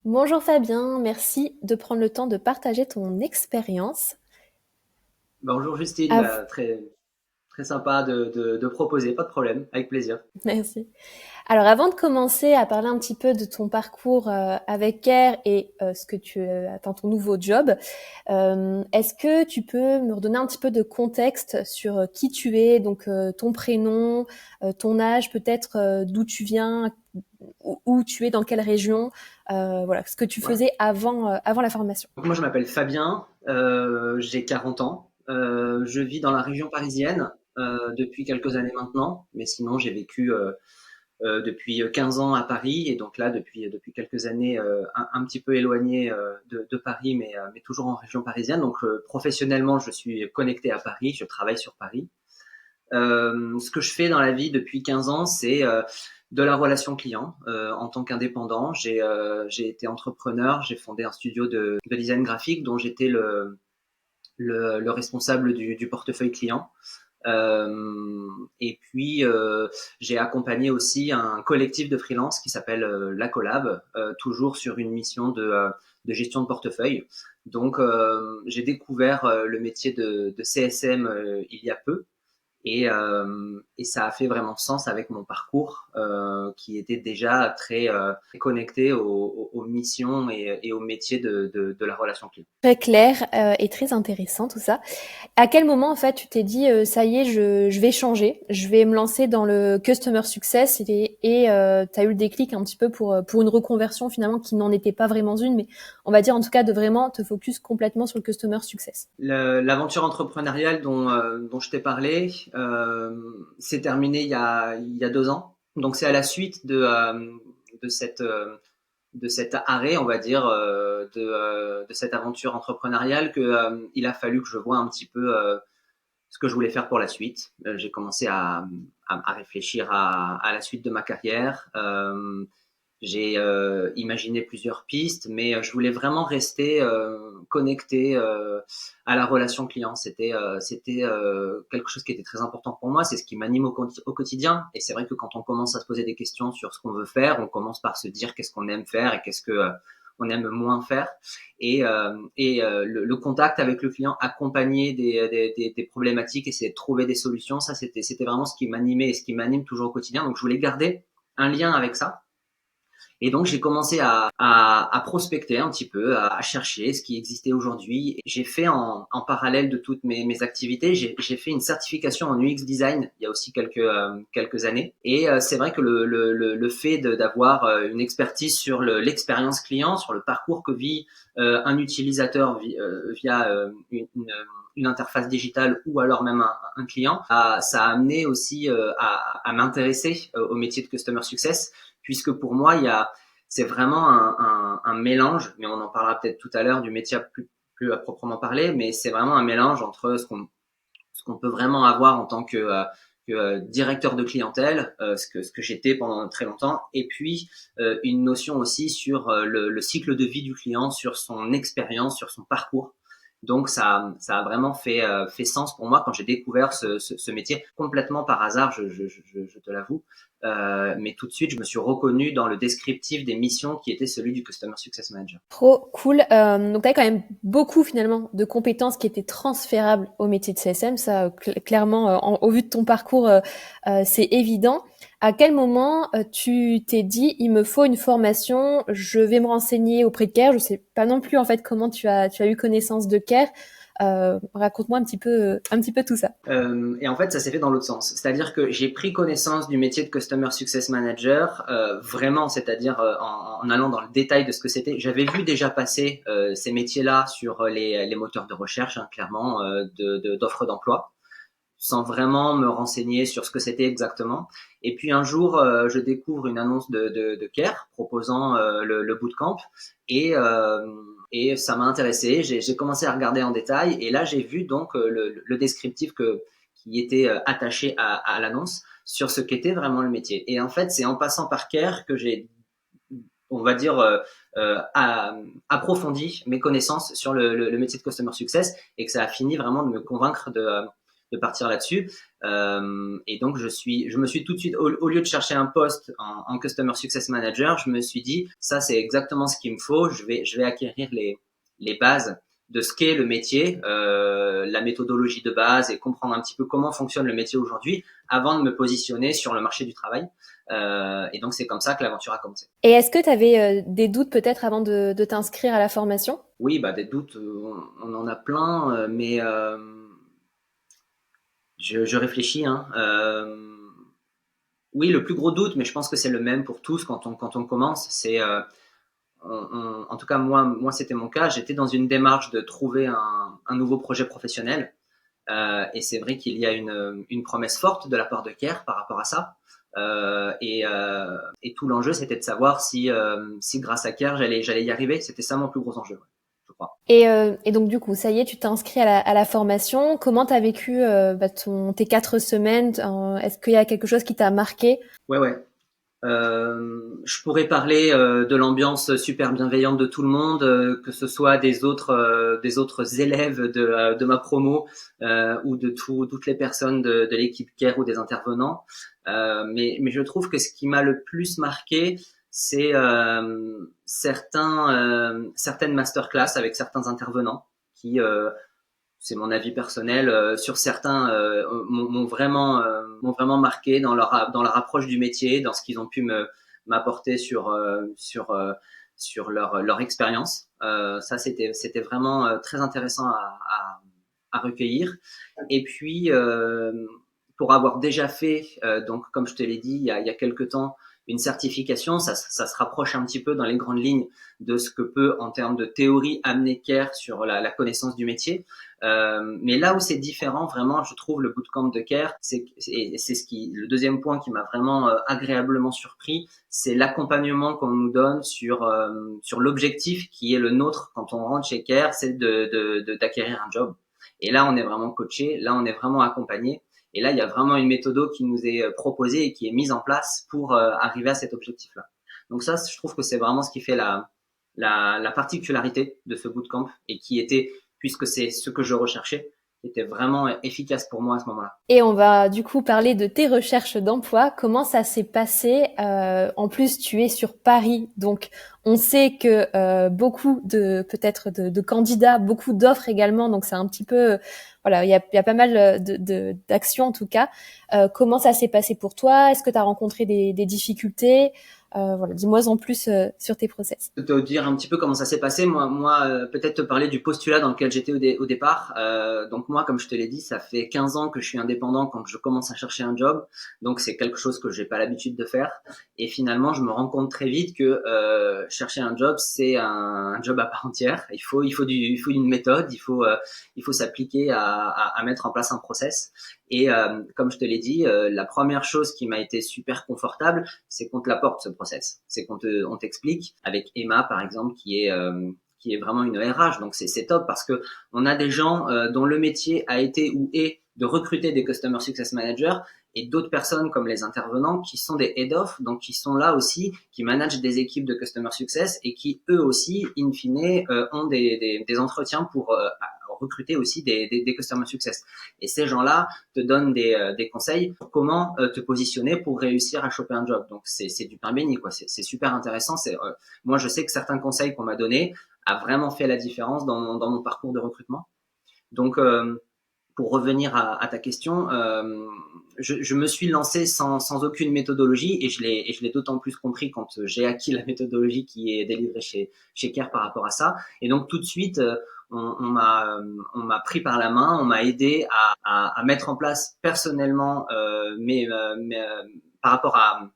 Bonjour Fabien, merci de prendre le temps de partager ton expérience. Bonjour Justine, Av- très, très sympa de proposer, pas de problème, avec plaisir. Merci. Alors avant de commencer à parler un petit peu de ton parcours avec Care et ce que tu attends ton nouveau job, est-ce que tu peux me redonner un petit peu de contexte sur qui tu es, donc ton prénom, ton âge, peut-être d'où tu viens, où tu es, dans quelle région, voilà, ce que tu Ouais. faisais avant la formation. Donc moi je m'appelle Fabien, j'ai 40 ans, je vis dans la région parisienne depuis quelques années maintenant, mais sinon j'ai vécu depuis 15 ans à Paris et donc là depuis quelques années un petit peu éloigné de Paris mais toujours en région parisienne. Donc professionnellement je suis connecté à Paris, je travaille sur Paris. Ce que je fais dans la vie depuis 15 ans, c'est de la relation client en tant qu'indépendant. J'ai été entrepreneur, j'ai fondé un studio de design graphique dont j'étais le responsable du portefeuille client. Et puis j'ai accompagné aussi un collectif de freelance qui s'appelle La Collab, toujours sur une mission de gestion de portefeuille. Donc j'ai découvert le métier de CSM il y a peu. Et ça a fait vraiment sens avec mon parcours qui était déjà très connecté aux missions et aux métiers de la relation client. Très clair et très intéressant tout ça. À quel moment, en fait, tu t'es dit, ça y est, je vais changer, je vais me lancer dans le customer success et tu as eu le déclic un petit peu pour une reconversion finalement qui n'en était pas vraiment une, mais on va dire en tout cas de vraiment te focus complètement sur le customer success. L'aventure entrepreneuriale dont je t'ai parlé s'est terminée il y a 2 ans. Donc c'est à la suite de de cet arrêt, on va dire, de cette aventure entrepreneuriale que il a fallu que je voie un petit peu ce que je voulais faire pour la suite. J'ai commencé à réfléchir à la suite de ma carrière. J'ai imaginé plusieurs pistes, mais je voulais vraiment rester connecté à la relation client. C'était quelque chose qui était très important pour moi. C'est ce qui m'anime au quotidien. Et c'est vrai que quand on commence à se poser des questions sur ce qu'on veut faire, on commence par se dire qu'est-ce qu'on aime faire et qu'est-ce que on aime moins faire. Le contact avec le client, accompagner des problématiques, essayer de trouver des solutions, ça c'était vraiment ce qui m'animait et ce qui m'anime toujours au quotidien. Donc je voulais garder un lien avec ça. Et donc, j'ai commencé à prospecter un petit peu, à chercher ce qui existait aujourd'hui. J'ai fait en parallèle de toutes mes activités, j'ai fait une certification en UX design il y a aussi quelques années. Et c'est vrai que le fait d'avoir une expertise sur l'expérience client, sur le parcours que vit un utilisateur via une interface digitale ou alors même un client, ça a amené aussi à m'intéresser au métier de Customer Success puisque pour moi, c'est vraiment un mélange, mais on en parlera peut-être tout à l'heure du métier plus à proprement parler, mais c'est vraiment un mélange entre ce qu'on peut vraiment avoir en tant que directeur de clientèle, ce que j'étais pendant très longtemps, et puis une notion aussi sur le cycle de vie du client, sur son expérience, sur son parcours. Donc ça a vraiment fait sens pour moi quand j'ai découvert ce métier complètement par hasard, je te l'avoue. Mais tout de suite, je me suis reconnu dans le descriptif des missions qui était celui du Customer Success Manager. Trop cool. Donc, tu as quand même beaucoup finalement de compétences qui étaient transférables au métier de CSM. Ça, clairement, au vu de ton parcours, c'est évident. À quel moment tu t'es dit, il me faut une formation, je vais me renseigner auprès de Care. Je sais pas non plus en fait comment tu as eu connaissance de Care. Raconte-moi un petit peu tout ça. Et en fait, ça s'est fait dans l'autre sens. C'est-à-dire que j'ai pris connaissance du métier de Customer Success Manager, vraiment, c'est-à-dire en allant dans le détail de ce que c'était. J'avais vu déjà passer ces métiers-là sur les moteurs de recherche, hein, clairement, d'offres d'emploi, sans vraiment me renseigner sur ce que c'était exactement. Et puis un jour, je découvre une annonce de Care proposant le bootcamp et, euh, et ça m'a intéressé. J'ai commencé à regarder en détail et là j'ai vu donc le descriptif qui était attaché à l'annonce sur ce qu'était vraiment le métier. Et en fait, c'est en passant par Care que j'ai, on va dire, approfondi mes connaissances sur le métier de Customer Success et que ça a fini vraiment de me convaincre de de partir là-dessus. Et donc je me suis tout de suite, au lieu de chercher un poste en Customer Success Manager, je me suis dit, ça c'est exactement ce qu'il me faut. Je vais acquérir les bases de ce qu'est le métier, la méthodologie de base et comprendre un petit peu comment fonctionne le métier aujourd'hui avant de me positionner sur le marché du travail. Et donc, c'est comme ça que l'aventure a commencé. Et est-ce que tu avais des doutes peut-être avant de t'inscrire à la formation? Oui, bah, des doutes, on en a plein, mais je réfléchis. Hein. Oui, le plus gros doute, mais je pense que c'est le même pour tous quand on commence, c'est en tout cas moi c'était mon cas. J'étais dans une démarche de trouver un nouveau projet professionnel. Et c'est vrai qu'il y a une promesse forte de la part de Care par rapport à ça. Et tout l'enjeu, c'était de savoir si grâce à Care, j'allais y arriver. C'était ça mon plus gros enjeu, ouais, je crois. Et donc du coup, ça y est, tu t'es inscrit à la formation. Comment t'as vécu tes 4 semaines? Est-ce qu'il y a quelque chose qui t'a marqué? Ouais, ouais. Je pourrais parler de l'ambiance super bienveillante de tout le monde, que ce soit des autres élèves de ma promo ou de toutes les personnes de l'équipe Care ou des intervenants. Mais je trouve que ce qui m'a le plus marqué, c'est certaines masterclass avec certains intervenants qui c'est mon avis personnel, sur certains m'ont vraiment marqué dans leur approche du métier, dans ce qu'ils ont pu m'apporter sur leur expérience. Ça c'était vraiment très intéressant à recueillir. Et puis pour avoir déjà fait donc comme je te l'ai dit il y a quelque temps une certification, ça se rapproche un petit peu dans les grandes lignes de ce que peut en termes de théorie amener Care sur la connaissance du métier. Mais là où c'est différent, vraiment, je trouve le bootcamp de Care, c'est le deuxième point qui m'a vraiment agréablement surpris, c'est l'accompagnement qu'on nous donne sur l'objectif qui est le nôtre quand on rentre chez Care, c'est d'acquérir un job. Et là, on est vraiment coaché, là, on est vraiment accompagné. Et là, il y a vraiment une méthode qui nous est proposée et qui est mise en place pour arriver à cet objectif-là. Donc ça, je trouve que c'est vraiment ce qui fait la particularité de ce bootcamp et qui était, puisque c'est ce que je recherchais, était vraiment efficace pour moi à ce moment-là. Et on va du coup parler de tes recherches d'emploi. Comment ça s'est passé? En plus, tu es sur Paris, donc on sait que beaucoup de candidats, beaucoup d'offres également. Donc c'est un petit peu, voilà, il y a pas mal d'actions en tout cas. Comment ça s'est passé pour toi? Est-ce que tu as rencontré des difficultés? Voilà, dis-moi en plus sur tes process. Te dire un petit peu comment ça s'est passé. Peut-être te parler du postulat dans lequel j'étais au départ. Donc moi, comme je te l'ai dit, ça fait 15 ans que je suis indépendant quand je commence à chercher un job. Donc c'est quelque chose que j'ai pas l'habitude de faire. Et finalement, je me rends compte très vite que chercher un job, c'est un job à part entière. Il faut une méthode. Il faut s'appliquer à mettre en place un process. Et comme je te l'ai dit, la première chose qui m'a été super confortable, c'est qu'on te l'apporte ce process. C'est on t'explique avec Emma par exemple qui est vraiment une RH. Donc c'est top parce que on a des gens dont le métier a été ou est de recruter des Customer Success Managers et d'autres personnes comme les intervenants qui sont des head-off, donc qui sont là aussi, qui managent des équipes de Customer Success et qui eux aussi, in fine, ont des entretiens pour recruter aussi des Customer Success. Et ces gens-là te donnent des conseils pour comment te positionner pour réussir à choper un job. Donc c'est du pain béni, quoi. C'est super intéressant. Moi, je sais que certains conseils qu'on m'a donnés a vraiment fait la différence dans mon parcours de recrutement. Donc pour revenir à ta question, je me suis lancé sans aucune méthodologie et je l'ai d'autant plus compris quand j'ai acquis la méthodologie qui est délivrée chez Care par rapport à ça. Et donc tout de suite, on m'a pris par la main, on m'a aidé à mettre en place personnellement par rapport à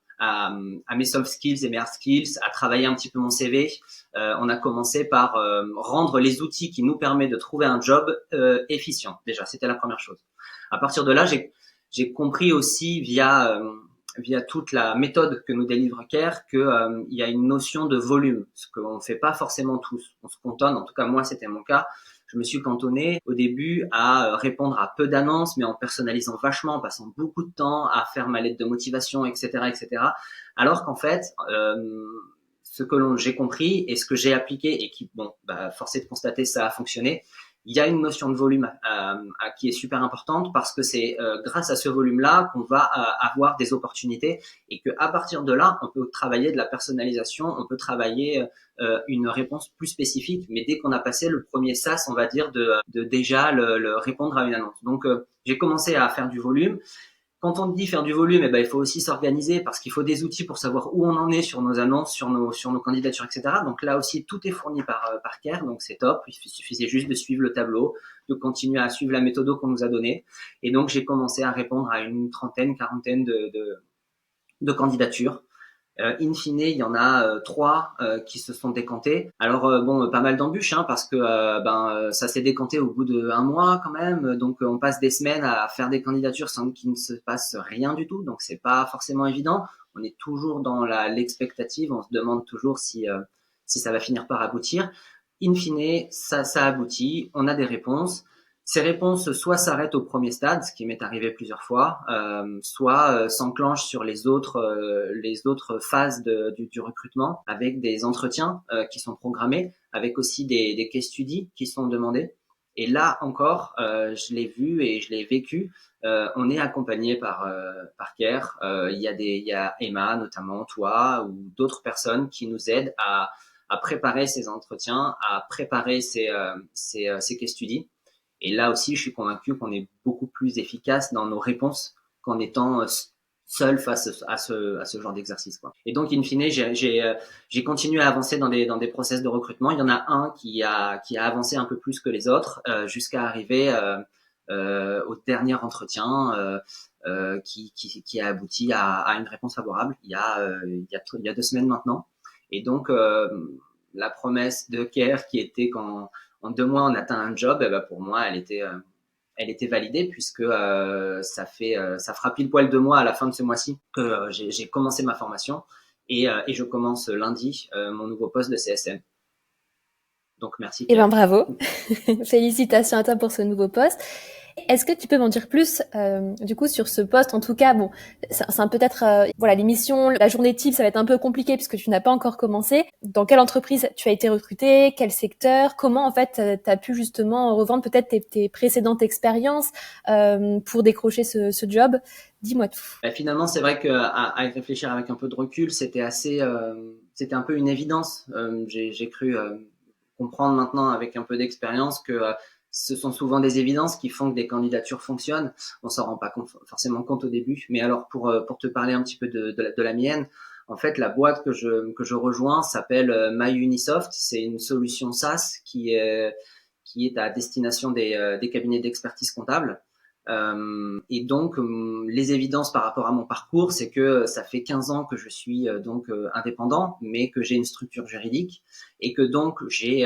mes soft skills et mes hard skills, à travailler un petit peu mon CV. On a commencé par rendre les outils qui nous permettent de trouver un job efficient. Déjà, c'était la première chose. À partir de là, j'ai compris aussi via toute la méthode que nous délivre Care que il y a une notion de volume, ce qu'on ne fait pas forcément tous. On se cantonne, en tout cas moi c'était mon cas. Je me suis cantonné au début à répondre à peu d'annonces, mais en personnalisant vachement, en passant beaucoup de temps à faire ma lettre de motivation, etc., etc. Alors qu'en fait, ce que j'ai compris et ce que j'ai appliqué et qui, bon, force est de constater, ça a fonctionné. il y a une notion de volume qui est super importante parce que c'est grâce à ce volume-là qu'on va avoir des opportunités et que à partir de là, on peut travailler de la personnalisation, on peut travailler une réponse plus spécifique. Mais dès qu'on a passé le premier sas, on va dire, de déjà le répondre à une annonce. Donc, j'ai commencé à faire du volume. Quand on dit faire du volume, eh ben, il faut aussi s'organiser parce qu'il faut des outils pour savoir où on en est sur nos annonces, sur nos candidatures, etc. Donc là aussi, tout est fourni par Care, donc c'est top. Il suffisait juste de suivre le tableau, de continuer à suivre la méthode qu'on nous a donnée. Et donc, j'ai commencé à répondre à une trentaine, quarantaine de candidatures. In fine, il y en a trois qui se sont décantés. Alors bon, pas mal d'embûches, hein, parce que ça s'est décanté au bout d'un mois quand même. Donc on passe des semaines à faire des candidatures sans qu'il ne se passe rien du tout. Donc c'est pas forcément évident. On est toujours dans l'expectative. On se demande toujours si ça va finir par aboutir. In fine, ça aboutit. On a des réponses. Ces réponses soit s'arrêtent au premier stade, ce qui m'est arrivé plusieurs fois, soit s'enclenchent sur les autres phases du recrutement avec des entretiens qui sont programmés, avec aussi des case studies qui sont demandés. Et là encore, je l'ai vu et je l'ai vécu. On est accompagné par Care. Il y a Emma notamment, toi ou d'autres personnes qui nous aident à préparer ces entretiens, à préparer ces case studies. Et là aussi, je suis convaincu qu'on est beaucoup plus efficace dans nos réponses qu'en étant seul face à ce genre d'exercice, quoi. Et donc, in fine, j'ai continué à avancer dans des process de recrutement. Il y en a un qui a avancé un peu plus que les autres, jusqu'à arriver au dernier entretien qui a abouti à une réponse favorable il y a 2 semaines maintenant. Et donc, la promesse de Care qui était qu'en 2 mois on atteint un job, et ben pour moi elle était validée puisque ça fera pile poil 2 mois à la fin de ce mois-ci que j'ai commencé ma formation et je commence lundi mon nouveau poste de CSM. Donc merci. Eh ben bravo, félicitations à toi pour ce nouveau poste. Est-ce que tu peux m'en dire plus du coup sur ce poste? En tout cas, bon, c'est peut-être voilà, l'émission, la journée type, ça va être un peu compliqué puisque tu n'as pas encore commencé. Dans quelle entreprise tu as été recruté? Quel secteur? Comment en fait tu as pu justement revendre peut-être tes précédentes expériences pour décrocher ce job? Dis-moi tout. Finalement, c'est vrai qu'à y réfléchir avec un peu de recul, c'était un peu une évidence. J'ai cru comprendre maintenant avec un peu d'expérience que ce sont souvent des évidences qui font que des candidatures fonctionnent. On s'en rend pas forcément compte au début. Mais alors, pour te parler un petit peu de la mienne, en fait, la boîte que je rejoins s'appelle MyUnisoft. C'est une solution SaaS qui est à destination des cabinets d'expertise comptable. Et donc, les évidences par rapport à mon parcours, c'est que ça fait 15 ans que je suis indépendant, mais que j'ai une structure juridique et que donc j'ai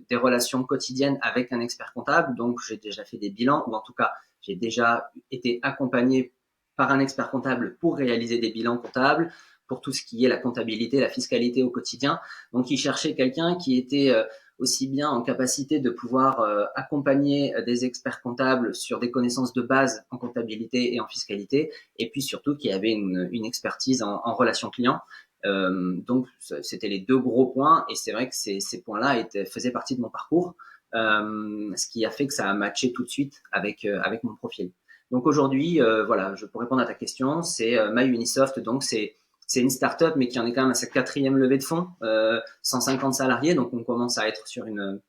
des relations quotidiennes avec un expert comptable. Donc, j'ai déjà fait des bilans, ou en tout cas, j'ai déjà été accompagné par un expert comptable pour réaliser des bilans comptables, pour tout ce qui est la comptabilité, la fiscalité au quotidien. Donc, il cherchait quelqu'un qui était aussi bien en capacité de pouvoir accompagner des experts comptables sur des connaissances de base en comptabilité et en fiscalité, et puis surtout qui avait une expertise en relations clients. Donc c'était les 2 gros points, et c'est vrai que ces points-là faisaient partie de mon parcours, ce qui a fait que ça a matché tout de suite avec mon profil. Donc aujourd'hui, voilà, pour répondre à ta question, c'est MyUnisoft, donc c'est une start-up, mais qui en est quand même à sa 4e levée de fonds, 150 salariés. Donc, on commence à être sur une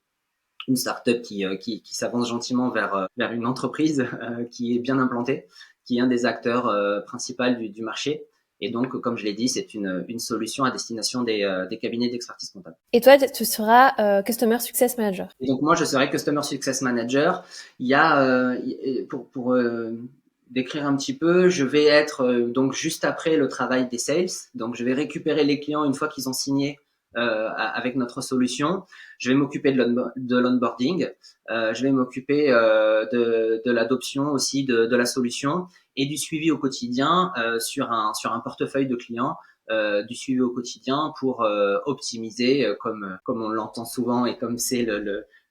start-up qui s'avance gentiment vers une entreprise qui est bien implantée, qui est un des acteurs principaux du marché. Et donc, comme je l'ai dit, c'est une solution à destination des cabinets d'expertise comptable. Et toi, tu seras Customer Success Manager. Et donc, moi, je serai Customer Success Manager. Il y a, pour décrire un petit peu, je vais être donc juste après le travail des sales. Donc, je vais récupérer les clients une fois qu'ils ont signé avec notre solution. Je vais m'occuper de l'onboarding. Je vais m'occuper de l'adoption aussi de la solution et du suivi au quotidien sur un portefeuille de clients. Du suivi au quotidien pour optimiser, comme on l'entend souvent et comme c'est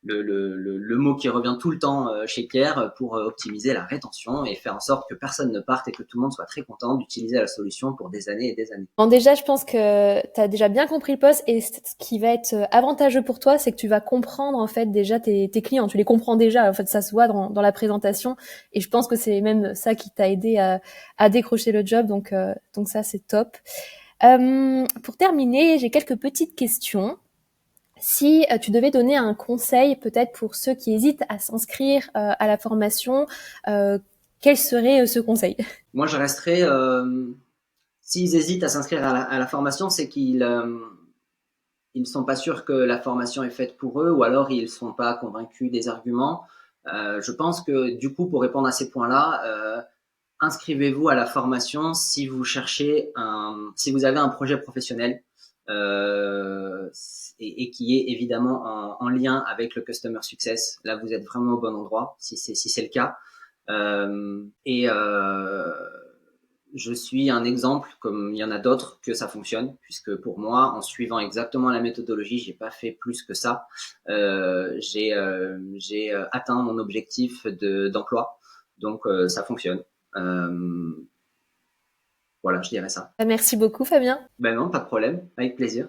le mot qui revient tout le temps chez Pierre pour optimiser la rétention et faire en sorte que personne ne parte et que tout le monde soit très content d'utiliser la solution pour des années et des années. Bon, déjà, je pense que tu as déjà bien compris le poste et ce qui va être avantageux pour toi, c'est que tu vas comprendre en fait déjà tes clients. Tu les comprends déjà. En fait, ça se voit dans la présentation et je pense que c'est même ça qui t'a aidé à décrocher le job. Donc ça, c'est top. Pour terminer, j'ai quelques petites questions. Si tu devais donner un conseil peut-être pour ceux qui hésitent à s'inscrire à la formation, quel serait ce conseil? Moi, je resterai. S'ils hésitent à s'inscrire à la formation, c'est qu'ils ils ne sont pas sûrs que la formation est faite pour eux, ou alors ils ne sont pas convaincus des arguments. Je pense que du coup, pour répondre à ces points-là, inscrivez-vous à la formation si vous cherchez si vous avez un projet professionnel et qui est évidemment en lien avec le customer success. Là, vous êtes vraiment au bon endroit si c'est le cas. Je suis un exemple, comme il y en a d'autres, que ça fonctionne, puisque pour moi, en suivant exactement la méthodologie, j'ai pas fait plus que ça. J'ai atteint mon objectif d'emploi, donc ça fonctionne. Voilà, je dirais ça. Merci beaucoup, Fabien. Ben non, pas de problème, avec plaisir.